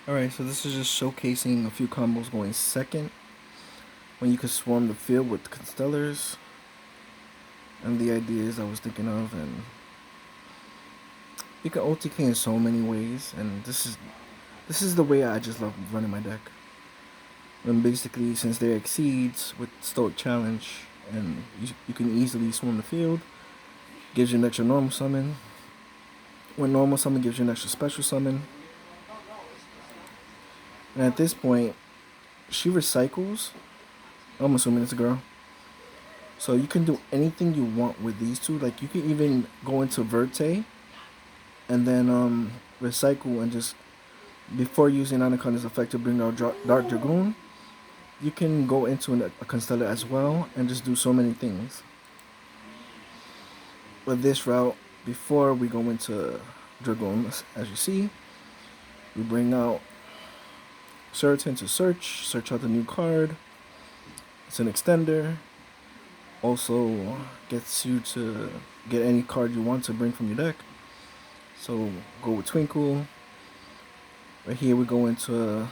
Alright, so this is just showcasing a few combos going second when you can swarm the field with Constellars, and the ideas I was thinking of, and you can OTK in so many ways, and this is the way I just love running my deck. And basically, since there exceeds with Stoic Challenge, and you can easily swarm the field, gives you an extra normal summon. When normal summon gives you an extra special summon. And at this point, she recycles. I'm assuming it's a girl. So you can do anything you want with these two. Like you can even go into Verte and then recycle and just before using Anaconda's effect to bring out Dark Dragoon, you can go into a Constellar as well and just do so many things. With this route, before we go into Dragoon, as you see, we bring out Certain to search out the new card. It's an extender. Also gets you to get any card you want to bring from your deck. So go with Twinkle. Right here we go into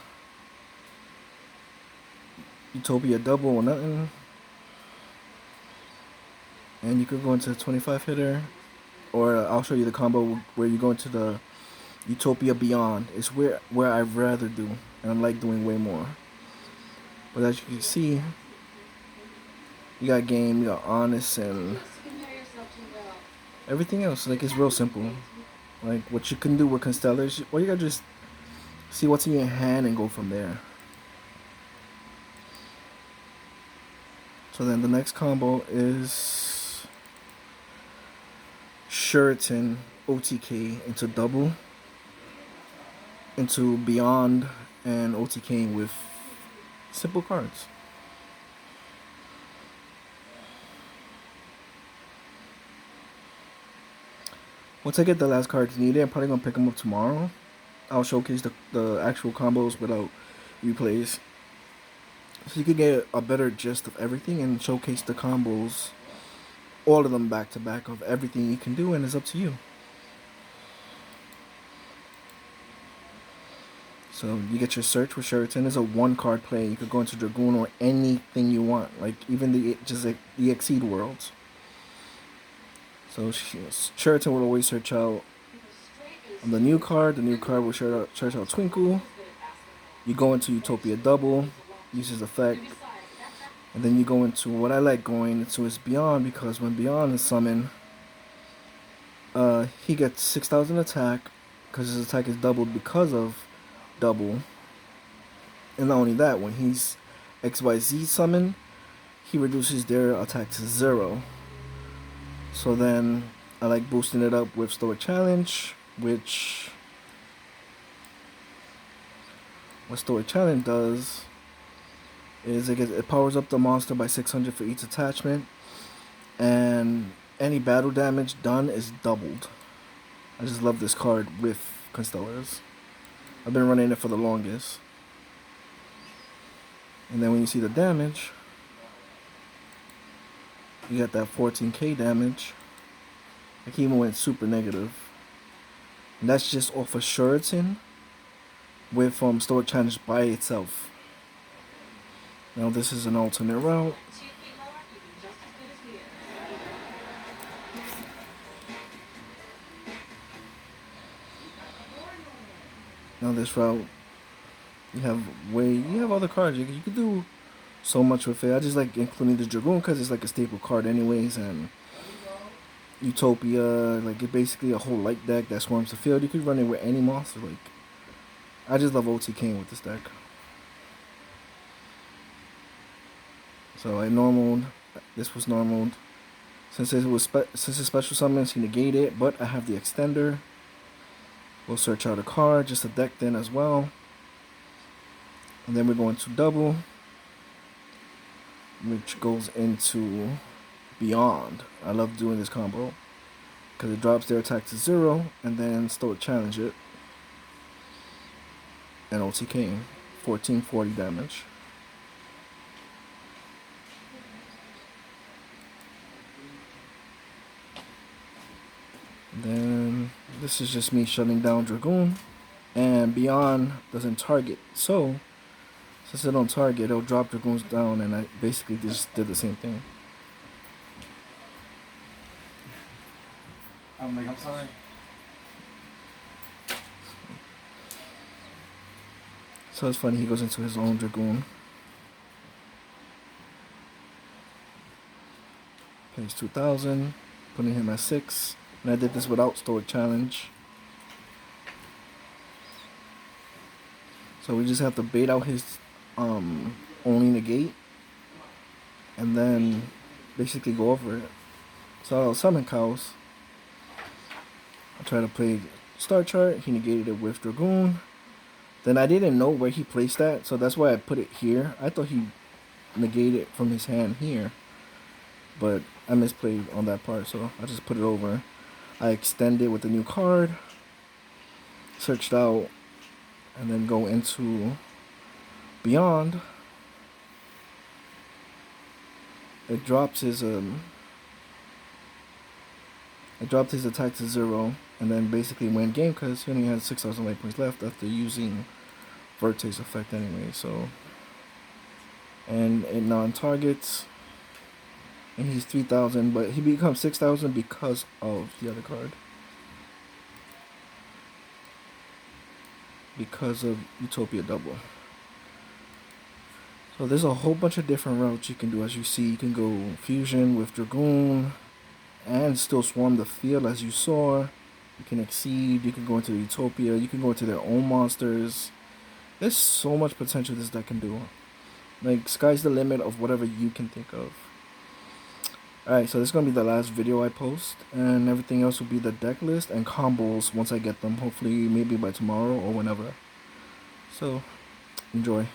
Utopia double or nothing. And you could go into a 25 hitter. Or I'll show you the combo where you go into the Utopia Beyond. It's where I'd rather do. And I like doing way more. But as you can see, you got Game, you got Honest, and everything else. Like, it's real simple. Like, what you can do with Constellars, well, you gotta just see what's in your hand and go from there. So then the next combo is Sheraton OTK into double, into Beyond, and OTK with simple cards. Once I get the last cards needed, I'm probably gonna pick them up tomorrow. I'll showcase the actual combos without replays, so you can get a better gist of everything and showcase the combos, all of them back to back of everything you can do, and it's up to you. So you get your search with Sheraton. It's a one card play. You could go into Dragoon or anything you want, like even the Exceed worlds. So Sheraton will always search out on the new card. The new card will search out Twinkle. You go into Utopia double, uses effect, and then you go into what I like going into is Beyond, because when Beyond is summoned, he gets 6,000 attack because his attack is doubled because of double. And not only that, when he's XYZ summoned, he reduces their attack to 0. So then I like boosting it up with Stoic Challenge, which what Stoic Challenge does is it powers up the monster by 600 for each attachment, and any battle damage done is doubled. I just love this card with Constellars. I've been running it for the longest. And then when you see the damage, you got that 14k damage. Like, he even went super negative. And that's just off of Sheraton with Stoic Challenge by itself. Now this is an alternate route. Now this route, you have other cards. You can do so much with it. I just like including the Dragoon because it's like a staple card anyways, and Utopia, like it's basically a whole light deck that swarms the field. You could run it with any monster. Like, I just love OTK with this deck. So I normaled. This was normaled. Since it's special summons, he negate it, but I have the extender. We'll search out a card, just a deck then as well. And then we're going to double, which goes into Beyond. I love doing this combo because it drops their attack to 0 and then Stoic Challenge it. And OTK, 1440 damage. Then this is just me shutting down Dragoon and and Beyond doesn't target. So since it don't target, it'll drop Dragoons down, and I basically just did the same thing. I'm like, I'm sorry. So it's funny, he goes into his own Dragoon. Pays 2,000, putting him at 6. And I did this without Stoic Challenge. So we just have to bait out his only negate. And then basically go over it. So I'll summon cows. I try to play Star Chart. He negated it with Dragoon. Then I didn't know where he placed that, so that's why I put it here. I thought he negated it from his hand here, but I misplayed on that part, so I just put it over. I extend it with the new card, searched out, and then go into Beyond. It dropped his attack to 0, and then basically win game because he only had 6,000 life points left after using Vertex effect anyway. So, and it non-targets, and he's 3,000, but he becomes 6,000 because of the other card, because of Utopia Double. So there's a whole bunch of different routes you can do. As you see, you can go Fusion with Dragoon and still swarm the field as you saw. You can exceed, you can go into Utopia, you can go into their own monsters. There's so much potential this deck can do. Like, sky's the limit of whatever you can think of. Alright, so this is going to be the last video I post, and everything else will be the deck list and combos once I get them, hopefully maybe by tomorrow or whenever. So, enjoy.